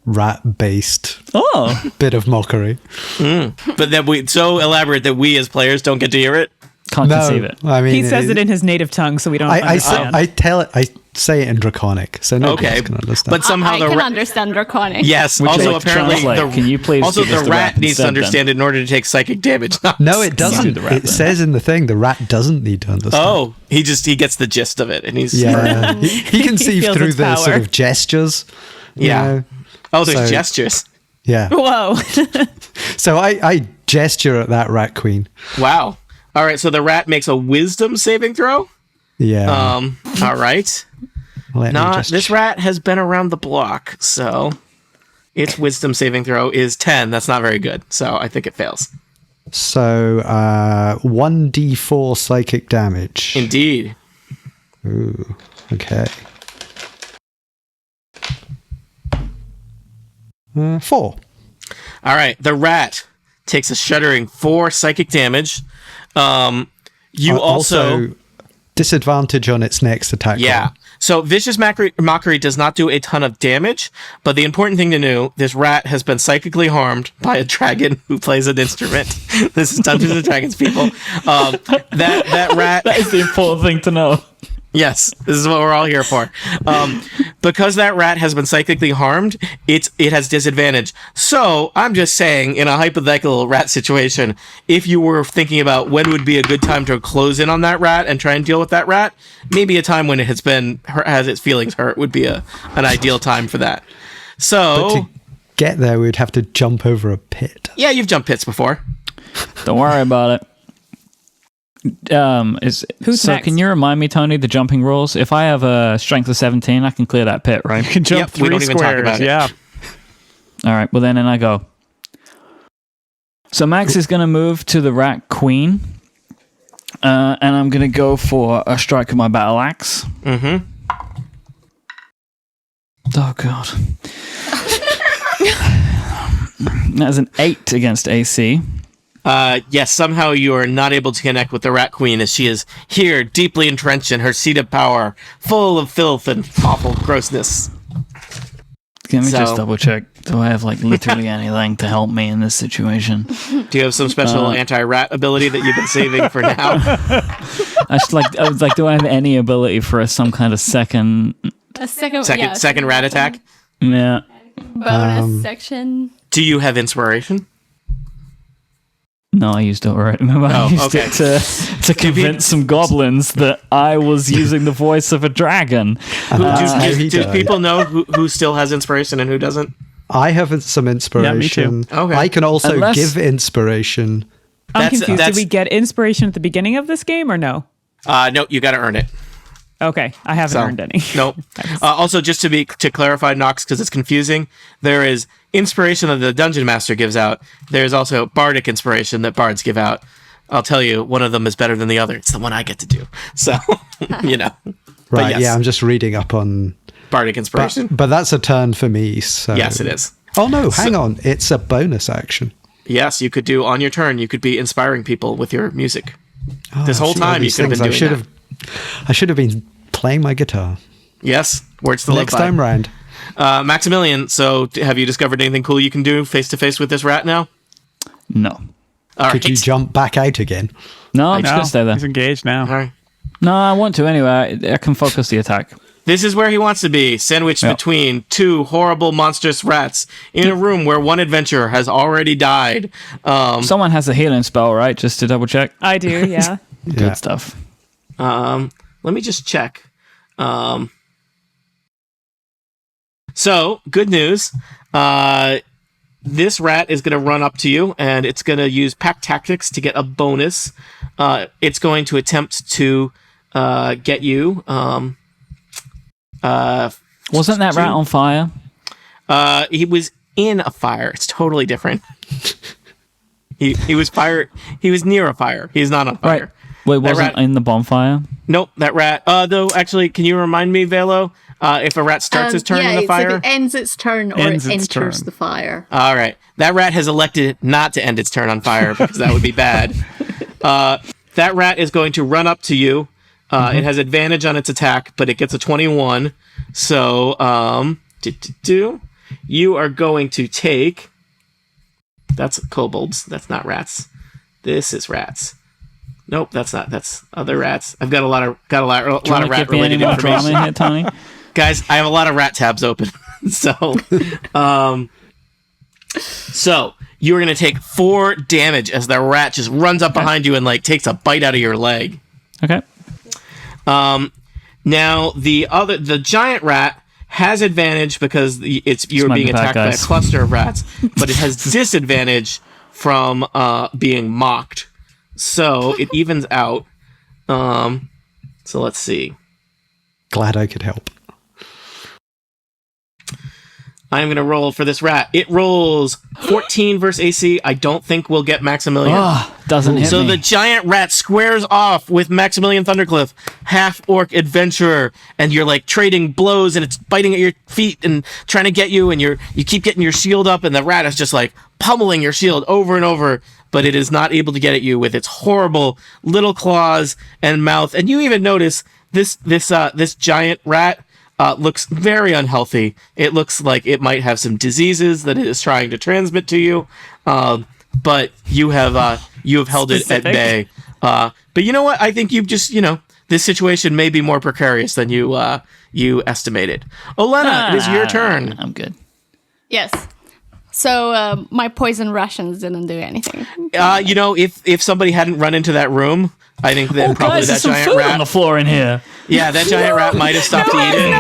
rat-based
Oh,
bit of mockery.
But that so elaborate that we as players don't get to hear it.
Can't conceive
No,
it.
I mean,
He says it in his native tongue, so we don't understand.
I say it in Draconic, so nobody
Okay,
else can understand.
but somehow
I
the
can
rat.
understand Draconic.
Yes.
Would you
Also,
like to
apparently,
translate? Can you please
also
give us
the
the
rat
rat
needs to
instead,
understand it in order to take psychic damage.
No, it doesn't.
do the rat
It
then.
says in the thing the rat doesn't need to understand.
Oh, he gets the gist of it, and he's
Yeah, he can see
feels
through
its
the sort
power.
of gestures. you
Yeah.
know.
Oh, there's
So-
gestures.
Yeah.
Whoa.
So I gesture at that rat queen.
Wow. All right, so the rat makes a wisdom saving throw.
Yeah.
All right.
Let me just
This rat has been around the block, so its wisdom saving throw is 10. That's not very good, so I think it fails.
So 1d4 psychic damage.
Indeed.
Ooh. Okay. 4.
All right, the rat takes a shuddering 4 psychic damage. You also
disadvantage on its next attack.
yeah.
roll.
So vicious mockery does not do a ton of damage, but the important thing to know: this rat has been psychically harmed by a dragon who plays an instrument. This is Dungeons and Dragons, people. That rat.
That is the important thing to know.
Yes, this is what we're all here for. Because that rat has been psychically harmed, it has disadvantage. So I'm just saying, in a hypothetical rat situation, if you were thinking about when would be a good time to close in on that rat and try and deal with that rat, maybe a time when it has its feelings hurt would be an ideal time for that.
But
So
to get there, we'd have to jump over a pit.
yeah, you've jumped pits before.
Don't worry about it.
Who's
so
next?
can you remind me, Tony, the jumping rules? If I have a strength of 17, I can clear that pit, right?
You can jump
Yep, we
3
don't even talk
squares.
about it.
Yeah.
All right, well then I go. So Max is going to move to the rat queen, and I'm going to go for a strike with my battle axe.
Mm-hmm.
Oh god. That's an 8 against AC.
Yes, somehow you are not able to connect with the Rat Queen as she is here, deeply entrenched in her seat of power, full of filth and awful grossness.
Let me just
So-
double check. Do I have like literally anything to help me in this situation?
Do you have some special anti-rat ability that you've been saving for now?
I was like, do I have any ability for some kind of second?
A second
Second rat attack?
Yeah.
bonus section.
Do you have inspiration?
No, I used it already. Remember, I
Oh,
used
okay.
it to convince some goblins that I was using the voice of a dragon.
Do people know who still has inspiration and who doesn't?
I have some inspiration.
Okay.
I can also
Unless-
give inspiration.
I'm
That's-
confused.
that's-
Did we get inspiration at the beginning of this game or no?
No, you got to earn it.
Okay, I haven't
So,
earned any.
Nope. Also, just to clarify, Nox, because it's confusing, there is inspiration that the Dungeon Master gives out. There's also bardic inspiration that bards give out. I'll tell you, one of them is better than the other. It's the one I get to do. So, you know.
Right,
yes.
yeah, I'm just reading up on...
Bardic inspiration.
But that's a turn for me, so...
Yes, it is.
Oh no, hang on. It's a bonus action.
Yes, you could do on your turn. You could be inspiring people with your music. This
Oh,
whole
see, all
time you
these
could have been
things.
doing that.
I should have been playing my guitar.
Yes, words to live
Next
by.
time round.
Maximilian, so have you discovered anything cool you can do face to face with this rat now?
No.
All
Could you
right.
jump back out again?
No, I'm just going to stay there.
He's engaged now.
All right.
No, I want to anyway. I can focus the attack.
This is where he wants to be, sandwiched
Yeah.
between two horrible, monstrous rats in a room where one adventurer has already died.
Someone has a healing spell, right? Just to double check.
I do, yeah.
Yeah.
Good stuff.
Let me just check. So, good news. This rat is going to run up to you, and it's going to use pack tactics to get a bonus. It's going to attempt to get you.
Wasn't that rat on fire?
He was in a fire. It's totally different. He was fire. He was near a fire. He's not on fire.
Right. Wait, wasn't
rat-
in the bonfire?
Nope, that rat. Though, actually, can you remind me, Velo, if a rat starts its turn in the
it's
fire?
if it ends its turn or
Ends
it
its
enters
turn.
the fire.
All right. That rat has elected not to end its turn on fire because that would be bad. That rat is going to run up to you. It has advantage on its attack, but it gets a 21. So, you are going to take... That's kobolds. That's not rats. This is rats. Nope, that's not. That's other rats. I've got a lot of
Do you
rat
want to give me any
related
more drama
information.
in here, Tony?
Guys, I have a lot of rat tabs open. So you're gonna take 4 damage as the rat just runs up behind you and like takes a bite out of your leg.
Okay.
Now the giant rat has advantage because you're
might
being
be bad
attacked by a
guys.
cluster of rats, but it has disadvantage from being mocked. So it evens out. So let's see.
Glad I could help.
I'm going to roll for this rat. It rolls 14 versus AC. I don't think we'll get Maximilian.
Doesn't hit
So
me.
the giant rat squares off with Maximilian Thundercliff, half-orc adventurer, and you're like trading blows, and it's biting at your feet and trying to get you, and you keep getting your shield up, and the rat is just like pummeling your shield over and over, but it is not able to get at you with its horrible little claws and mouth. And you even notice this giant rat looks very unhealthy. It looks like it might have some diseases that it is trying to transmit to you. But you have held it at bay. But you know what? I think you've just, this situation may be more precarious than you estimated. Olena, it is your turn.
I'm good.
Yes. So my poison rations didn't do anything.
If somebody hadn't run into that room, I think that probably
Guys,
that
there's some
giant
food
rat
on the floor in here.
Yeah, that giant rat might have stopped eating.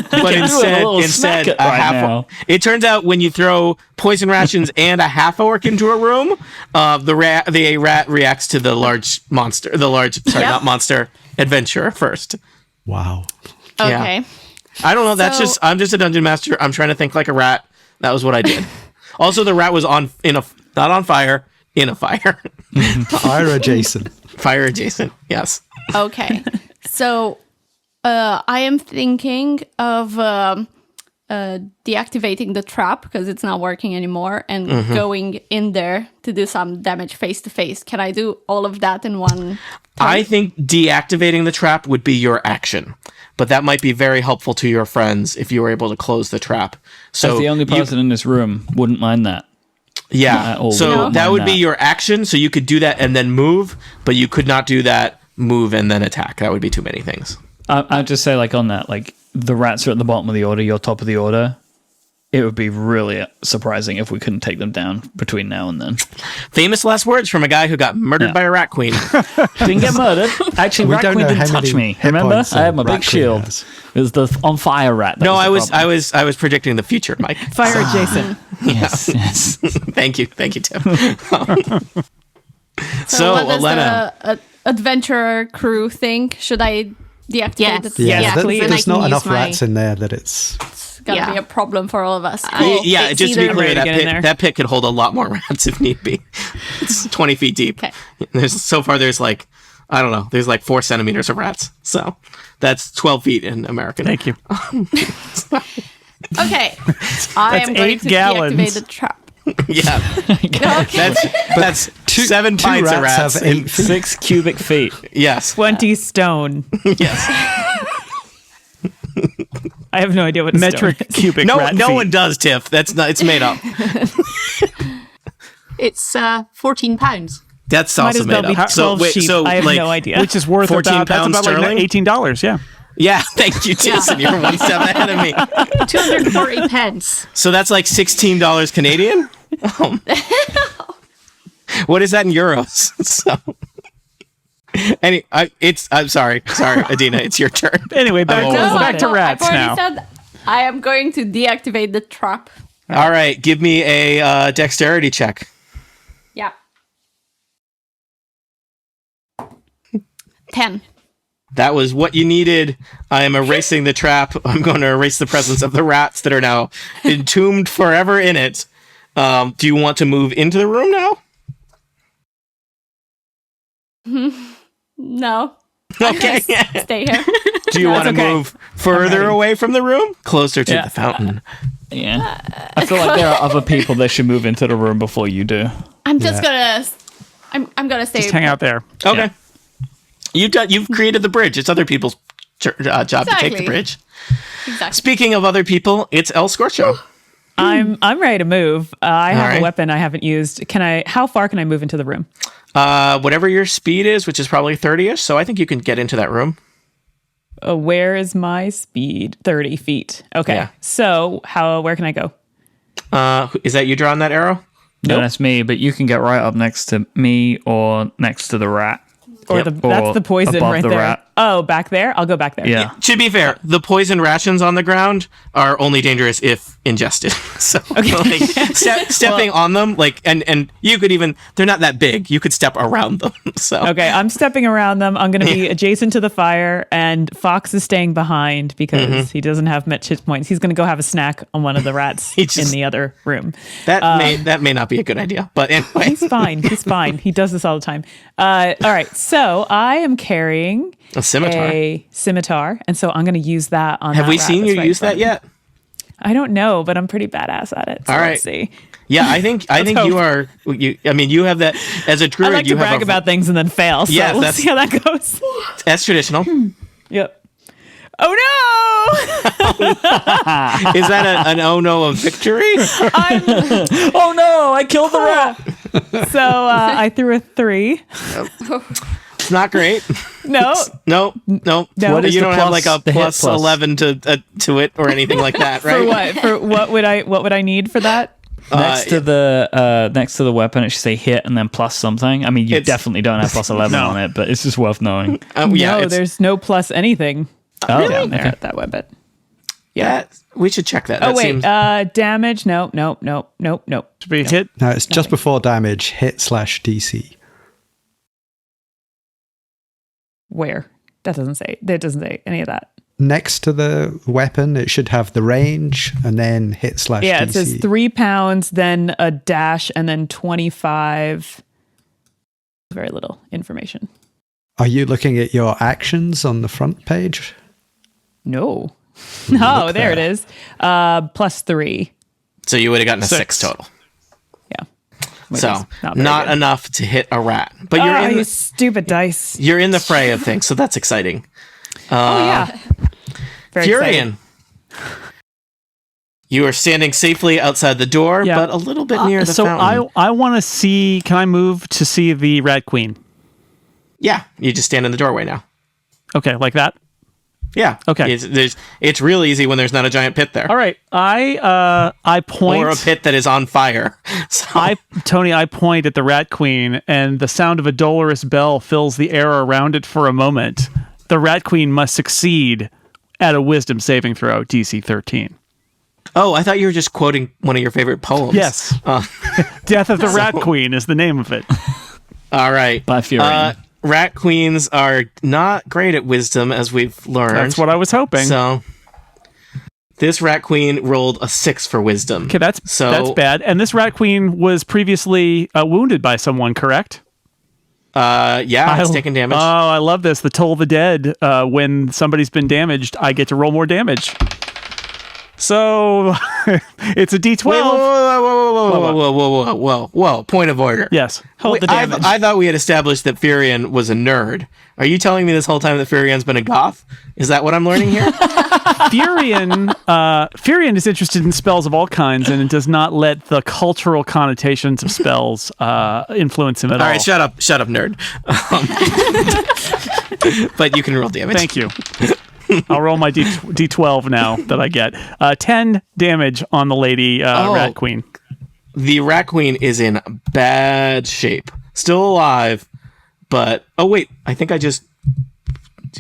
But instead, a half.
now.
It turns out when you throw poison rations and a half orc into a room, the rat reacts to the large monster. Not monster, adventurer first.
Wow.
Okay.
Yeah. I don't know. I'm just a dungeon master. I'm trying to think like a rat. That was what I did. Also, the rat was not on fire, in a fire.
Fire adjacent.
Fire adjacent. Yes.
Okay. So I am thinking of deactivating the trap because it's not working anymore and going in there to do some damage face to face. Can I do all of that in one turn?
I think deactivating the trap would be your action, but that might be very helpful to your friends if you were able to close the trap. So
As the only person in this room wouldn't mind that.
Yeah.
At all.
So
No.
that would be
That.
your action. So you could do that and then move, but you could not do that, move, and then attack. That would be too many things.
I'd just say, on that, the rats are at the bottom of the order, you're top of the order. It would be really surprising if we couldn't take them down between now and then.
Famous last words from a guy who got murdered by a rat queen.
Didn't get murdered. Actually,
We
Rat
don't
Queen
know
didn't
how
touch
many
me.
hit
Remember?
points
I had my
Rat
big
Queen
shield.
has.
It was the on fire rat. That
No,
was the
I
problem.
was predicting the future, Mike.
Fire adjacent.
Yes.
Thank you, Tim.
So what does
Elena,
the adventurer crew think? Should I deactivate
Yes.
the
Yeah,
trap?
Yeah,
there-
then I
there's
can
not
use
enough
my-
rats in there that it's...
It's gonna
Yeah.
be a problem for all of us.
yeah,
It's
just to be
either-
clear,
to get in there.
that pit could hold a lot more rats if need be. It's 20 feet deep.
Okay.
There's 4 centimeters of rats. So that's 12 feet in American.
Thank you.
Okay. I am going
8
to
gallons.
deactivate the trap.
Yeah.
Okay.
That's 7
two
pints of
rats
rats.
have 8 feet.
6 cubic feet.
Yes.
20 stone.
Yes.
I have no idea what a
Metric
stone is.
cubic
No
rat feet.
one does, Tiff. That's not. It's made up.
It's 14 pounds.
That's
Might
also
as well
made
be
up.
12 sheep. I have no idea.
Which is worth
14
about
pounds
that's about
sterling?
$18. Yeah.
Yeah, thank you, Jason. You're one step ahead of me.
240 pence.
So that's like $16 Canadian. What is that in euros? So, I'm sorry, Adina. It's your turn.
Anyway, back
I'm
to,
old.
back to rats
I've
now.
already said I am going to deactivate the trap.
All right, give me a dexterity check.
Yeah. 10.
That was what you needed. I am erasing the trap. I'm going to erase the presence of the rats that are now entombed forever in it. Do you want to move into the room now?
No.
Okay.
Stay here.
Do you want to
okay.
move further away from the room? Closer to
Yeah.
the fountain.
Yeah. I feel like there are other people that should move into the room before you do.
I'm just gonna. I'm gonna stay.
Just hang out there.
Okay. You've created the bridge. It's other people's job to take the
Exactly.
bridge.
Exactly.
Speaking of other people, it's El Scorcho.
I'm ready to move. I have
All right.
a weapon I haven't used. How far can I move into the room?
Whatever your speed is, which is probably 30-ish, so I think you can get into that room.
Where is my speed? 30 feet. Okay.
Yeah.
So where can I go?
Is that you drawing that arrow?
No, that's me, but you can get right up next to me or next to the rat.
Or
Yep.
that's the poison
above
right
the
there.
rat.
Oh, back there? I'll go back there.
Yeah.
To be fair, the poison rations on the ground are only dangerous if ingested. So, like, stepping on them, like, and you could even, they're not that big. You could step around them. So,
Okay, I'm stepping around them. I'm going to be adjacent to the fire, and Fox is staying behind because he doesn't have much hit points. He's going to go have a snack on one of the rats in the other room.
that may not be a good idea. But anyway,
He's fine. He's fine. He does this all the time. All right, so I am carrying
a scimitar.
a scimitar, and so I'm going to use that on.
Have
that
we
rat
seen
that's
you
right in
use
front
that
of me.
yet?
I don't know, but I'm pretty badass at it. So
All right.
let's see.
Yeah, I think
hope.
you are. I mean, you have that as a druid.
I like
you
to
have
brag about things and then fail. So
Yeah,
let's see how that goes.
That's traditional.
Yep. Oh no!
Is that an oh no of victory?
Oh no, I killed the rat.
So I threw a 3.
It's not great.
No.
No.
What is
you
the
don't have
plus-
like a
the hit
plus
plus?
11 to it or anything like that, right?
For what? For what would I need for that?
Next to the weapon, it should say hit and then plus something. I mean, you
It's-
definitely don't have plus 11
No.
on it, but it's just worth knowing.
Yeah,
No,
it's-
there's no plus anything down there
Okay.
at that weapon.
we should check that.
Oh
That
wait,
seems
damage? No.
To be hit.
No, it's just before damage, hit/DC.
Where? That doesn't say. That doesn't say any of that.
Next to the weapon, it should have the range and then hit/DC.
Yeah, it says 3 pounds, then a dash, and then 25. Very little information.
Are you looking at your actions on the front page?
No. No,
Look
there it
there.
is. Plus 3.
so you would have gotten a 6
6
total.
Yeah. Which
So
is
not,
very good.
enough to hit a rat, but
You stupid dice.
you're in the fray of things, so that's exciting.
Oh yeah. Very
Furion, you are standing safely outside the door,
Yeah.
but a little bit near the
So
fountain.
I want to see. Can I move to see the rat queen?
Yeah, you just stand in the doorway now.
Okay, like that.
Yeah.
Okay.
It's real easy when there's not a giant pit there,
All right. I point.
or a pit that is on fire. So
I point at the rat queen, and the sound of a dolorous bell fills the air around it for a moment. The rat queen must succeed at a wisdom saving throw, DC 13.
oh, I thought you were just quoting one of your favorite poems.
Yes. Death of the Rat Queen is the name of it.
All right.
By Furion.
Rat queens are not great at wisdom, as we've learned.
That's what I was hoping.
So this rat queen rolled a 6 for wisdom.
Okay, that's
so
bad. And this rat queen was previously wounded by someone, correct?
Yeah, it's taking damage.
Oh, I love this. The Toll of the Dead. When somebody's been damaged, I get to roll more damage. So it's a D12.
Whoa. Point of order.
Yes.
Hold the damage.
I thought we had established that Furion was a nerd. Are you telling me this whole time that Furion's been a goth? Is that what I'm learning here?
Furion is interested in spells of all kinds, and it does not let the cultural connotations of spells influence him at all.
All right, shut up, nerd. But you can roll damage.
Thank you. I'll roll my D12 now that I get. 10 damage on the lady rat queen.
The rat queen is in bad shape. Still alive, but... Oh, wait. I think I just...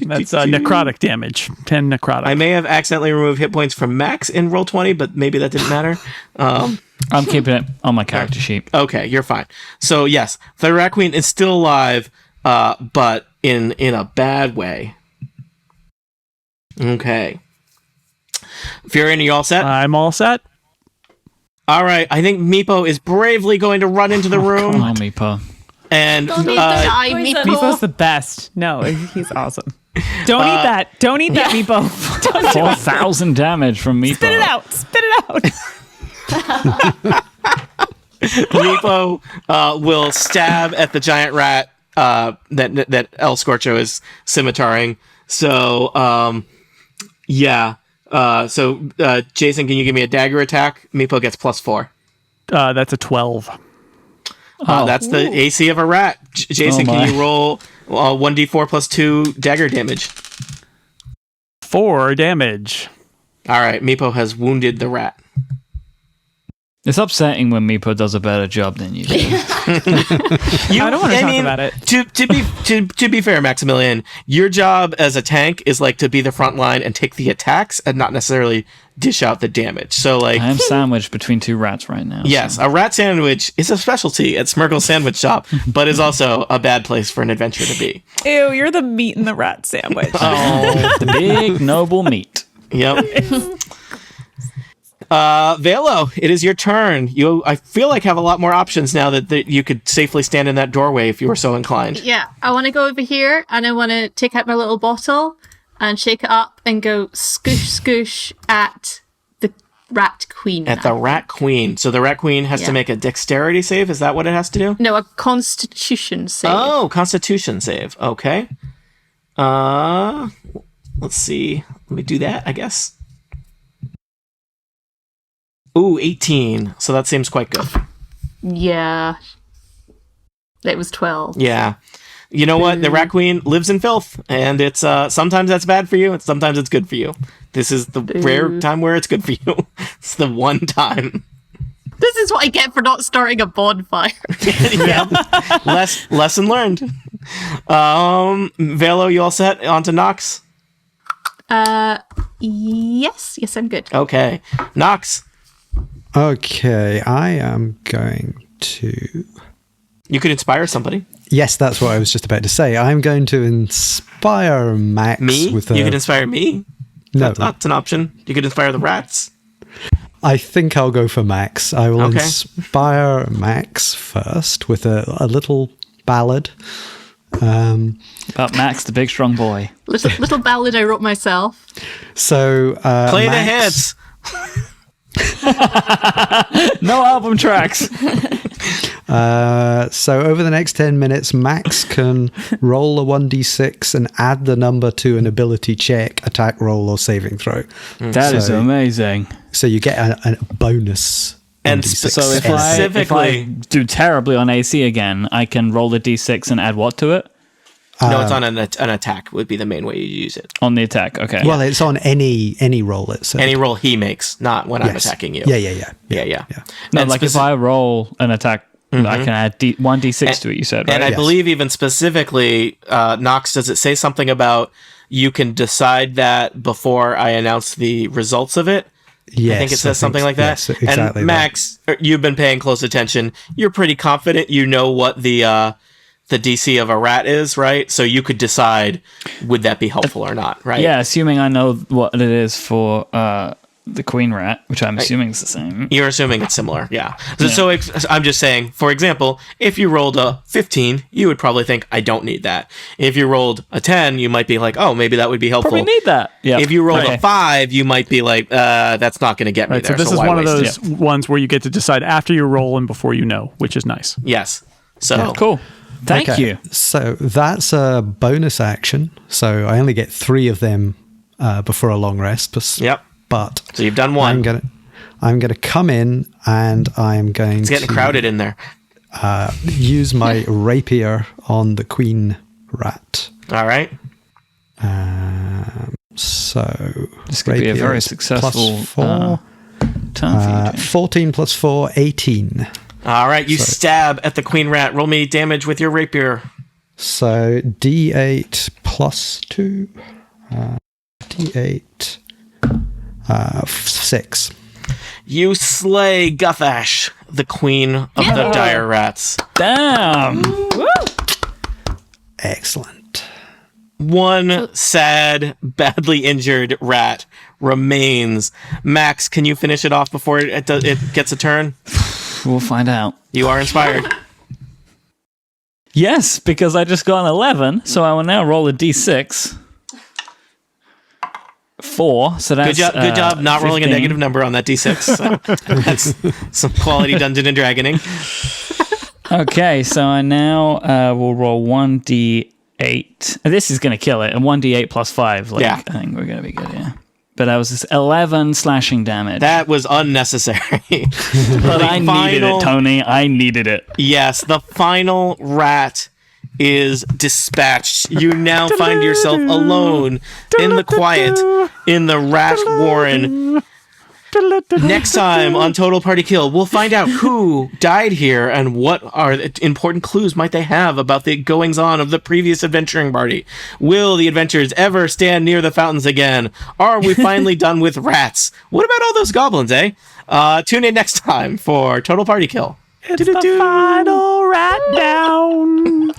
That's necrotic damage. 10 necrotic.
I may have accidentally removed hit points from Max in Roll20, but maybe that didn't matter.
I'm keeping it on my character sheet.
Okay, you're fine. So, yes, the rat queen is still alive, but in a bad way. Okay. Furion, are you all set?
I'm all set.
All right, I think Meepo is bravely going to run into the room
Come on, Meepo.
and
Don't need to die,
poison.
Meepo.
Meepo's the best. No, he's awesome. Don't eat that. Don't eat that, Meepo. Don't do it.
4,000 damage from Meepo.
Spit it out. Spit it out.
Meepo will stab at the giant rat that El Scorcho is scimitaring. So, yeah. Jason, can you give me a dagger attack? Meepo gets +4.
That's a 12.
That's the AC of a rat. Jason,
Oh,
can
my.
you roll 1d4 plus 2 dagger damage?
4 damage.
All right, Meepo has wounded the rat.
It's upsetting when Meepo does a better job than you do.
I don't want to talk about it.
To be fair, Maximilian, your job as a tank is like to be the front line and take the attacks and not necessarily dish out the damage. So like,
I am sandwiched between two rats right now.
yes,
so.
a rat sandwich is a specialty at Smurgle's Sandwich Shop, but is also a bad place for an adventure to be.
Ew, you're the meat in the rat sandwich.
Oh,
The big noble meat.
yep. Velo, it is your turn. I feel like have a lot more options now that you could safely stand in that doorway if you were so inclined.
Yeah, I want to go over here and I want to take out my little bottle and shake it up and go scoosh scoosh at the rat queen.
At the rat queen. So the rat queen has to
Yeah.
make a dexterity save. Is that what it has to do?
No, a constitution save.
Oh, constitution save. Okay. Let's see. Let me do that, I guess. Ooh, 18. So that seems quite good.
Yeah. It was 12.
Yeah. You know what? The rat queen lives in filth, and it's sometimes that's bad for you, and sometimes it's good for you. This is the rare time where it's good for you. It's the one time.
This is what I get for not starting a bonfire.
Yeah. Lesson learned. Velo, you all set? On to Nox?
Yes, I'm good.
Okay. Nox,
Okay, I am going to.
you could inspire somebody.
Yes, that's what I was just about to say. I'm going to inspire Max
Me?
with a.
You could inspire me?
No,
That's an option. You could inspire the rats.
I think I'll go for Max. I will
Okay.
inspire Max first with a little ballad.
About Max, the big strong boy.
Little ballad I wrote myself.
So
Play the
Max,
hits.
No album tracks.
So over the next 10 minutes, Max can roll a 1d6 and add the number to an ability check, attack roll, or saving throw.
That is
So-
amazing.
So you get a bonus.
And
1d6.
So if I do terribly on AC again, I can roll a d6 and add what to it?
No, it's on an attack would be the main way you use it.
On the attack, okay.
Well, it's on any roll. It's
Any roll he makes, not when I'm attacking you.
Yeah.
Yeah.
No,
And
like if I roll an attack, I can add 1d6 to it, you said, right?
And I
Yes.
believe even specifically, Nox, does it say something about you can decide that before I announce the results of it?
Yes,
I think it says something like that.
Yes, exactly.
And Max, you've been paying close attention. You're pretty confident you know what the DC of a rat is, right? So you could decide would that be helpful or not, right?
Yeah, assuming I know what it is for the queen rat, which I'm assuming is the same.
You're assuming it's similar, yeah. So I'm just saying, for example, if you rolled a 15, you would probably think, I don't need that. If you rolled a 10, you might be like, oh, maybe that would be helpful.
Probably need that. Yeah.
If you rolled a 5, you might be like, that's not going to get me
Right, so
there.
this is
why
one of
waste
those
it?
ones where you get to decide after you roll and before you know, which is nice.
Yes. So
Cool. Thank
Okay,
you.
So that's a bonus action. So I only get 3 of them before a long rest.
Yep.
But
So you've done one.
I'm gonna come in and I'm going
It's getting
to
crowded in there.
use my rapier on the queen rat.
All right.
So
This could be a
rapier
very
is
successful
plus 4.
Turn for you, James.
14 plus 4, 18.
All right. You stab at the queen rat. Roll me damage with your rapier.
So D8 plus 2. D8. 6.
You slay Guthash, the queen of the dire rats.
Damn.
Excellent.
One sad, badly injured rat remains. Max, can you finish it off before it gets a turn?
We'll find out.
You are inspired.
Yes, because I just got an 11, so I will now roll a d6. 4, so that's
Good job not rolling a
15.
negative number on that d6. So that's some quality Dungeon and Dragoning.
Okay, so I now will roll 1d8. This is going to kill it, and 1d8 plus 5. Like,
Yeah.
I think we're going to be good, yeah. but that was 11 slashing damage.
That was unnecessary.
But I needed it, Tony. I needed it.
Yes, the final rat is dispatched. You now find yourself alone in the quiet in the rat warren. Next time on Total Party Kill, we'll find out who died here and what are the important clues might they have about the goings-on of the previous adventuring party. Will the adventurers ever stand near the fountains again? Are we finally done with rats? What about all those goblins, eh? Tune in next time for Total Party Kill.
It's the final rat down.